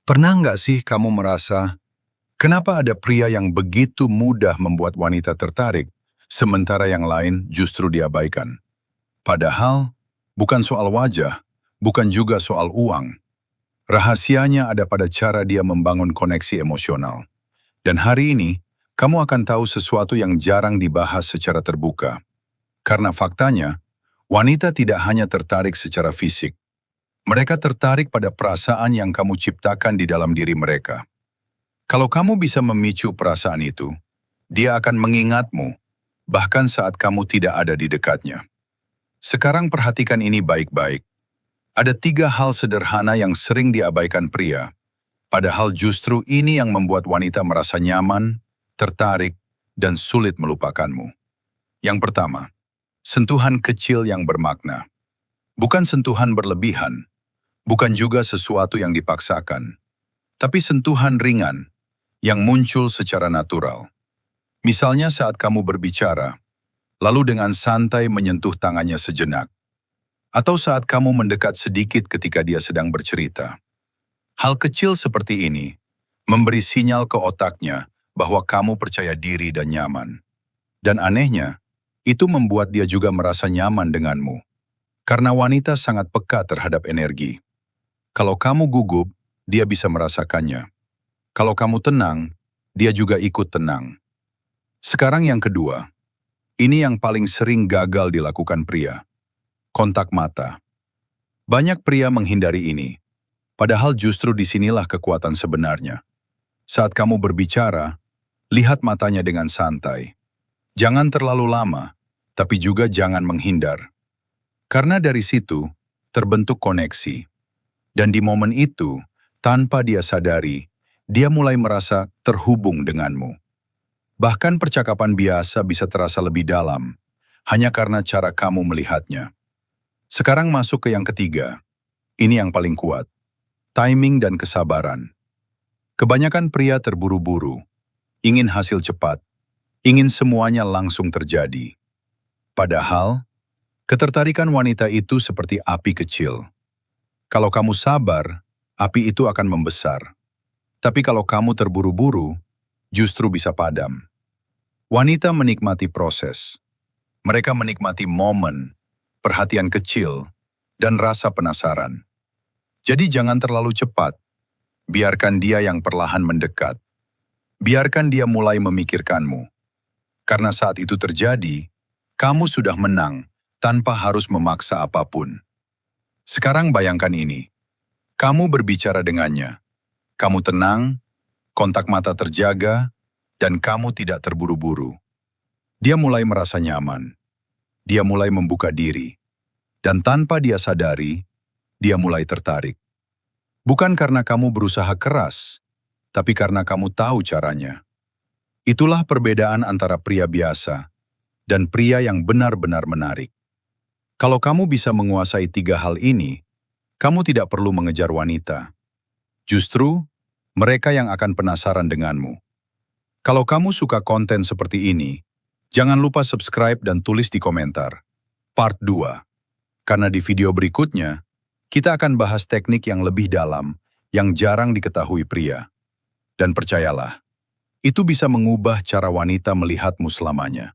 Pernah nggak sih kamu merasa, kenapa ada pria yang begitu mudah membuat wanita tertarik, sementara yang lain justru diabaikan? Padahal, bukan soal wajah, bukan juga soal uang. Rahasianya ada pada cara dia membangun koneksi emosional. Dan hari ini, kamu akan tahu sesuatu yang jarang dibahas secara terbuka. Karena faktanya, wanita tidak hanya tertarik secara fisik. Mereka tertarik pada perasaan yang kamu ciptakan di dalam diri mereka. Kalau kamu bisa memicu perasaan itu, dia akan mengingatmu, bahkan saat kamu tidak ada di dekatnya. Sekarang perhatikan ini baik-baik. Ada 3 hal sederhana yang sering diabaikan pria, padahal justru ini yang membuat wanita merasa nyaman, tertarik, dan sulit melupakanmu. Yang pertama, sentuhan kecil yang bermakna. Bukan sentuhan berlebihan, bukan juga sesuatu yang dipaksakan, tapi sentuhan ringan yang muncul secara natural. Misalnya saat kamu berbicara, lalu dengan santai menyentuh tangannya sejenak. Atau saat kamu mendekat sedikit ketika dia sedang bercerita. Hal kecil seperti ini memberi sinyal ke otaknya bahwa kamu percaya diri dan nyaman. Dan anehnya, itu membuat dia juga merasa nyaman denganmu. Karena wanita sangat peka terhadap energi. Kalau kamu gugup, dia bisa merasakannya. Kalau kamu tenang, dia juga ikut tenang. Sekarang yang kedua, ini yang paling sering gagal dilakukan pria. Kontak mata. Banyak pria menghindari ini, padahal justru disinilah kekuatan sebenarnya. Saat kamu berbicara, lihat matanya dengan santai. Jangan terlalu lama, tapi juga jangan menghindar. Karena dari situ, terbentuk koneksi. Dan di momen itu, tanpa dia sadari, dia mulai merasa terhubung denganmu. Bahkan percakapan biasa bisa terasa lebih dalam, hanya karena cara kamu melihatnya. Sekarang masuk ke yang ketiga. Ini yang paling kuat. Timing dan kesabaran. Kebanyakan pria terburu-buru, ingin hasil cepat, ingin semuanya langsung terjadi. Padahal, ketertarikan wanita itu seperti api kecil. Kalau kamu sabar, api itu akan membesar. Tapi kalau kamu terburu-buru, justru bisa padam. Wanita menikmati proses. Mereka menikmati momen, perhatian kecil, dan rasa penasaran. Jadi jangan terlalu cepat. Biarkan dia yang perlahan mendekat. Biarkan dia mulai memikirkanmu. Karena saat itu terjadi, kamu sudah menang tanpa harus memaksa apapun. Sekarang bayangkan ini. Kamu berbicara dengannya. Kamu tenang, kontak mata terjaga, dan kamu tidak terburu-buru. Dia mulai merasa nyaman. Dia mulai membuka diri. Dan tanpa dia sadari, dia mulai tertarik. Bukan karena kamu berusaha keras, tapi karena kamu tahu caranya. Itulah perbedaan antara pria biasa dan pria yang benar-benar menarik. Kalau kamu bisa menguasai 3 hal ini, kamu tidak perlu mengejar wanita. Justru, mereka yang akan penasaran denganmu. Kalau kamu suka konten seperti ini, jangan lupa subscribe dan tulis di komentar. Part 2. Karena di video berikutnya, kita akan bahas teknik yang lebih dalam yang jarang diketahui pria. Dan percayalah, itu bisa mengubah cara wanita melihatmu selamanya.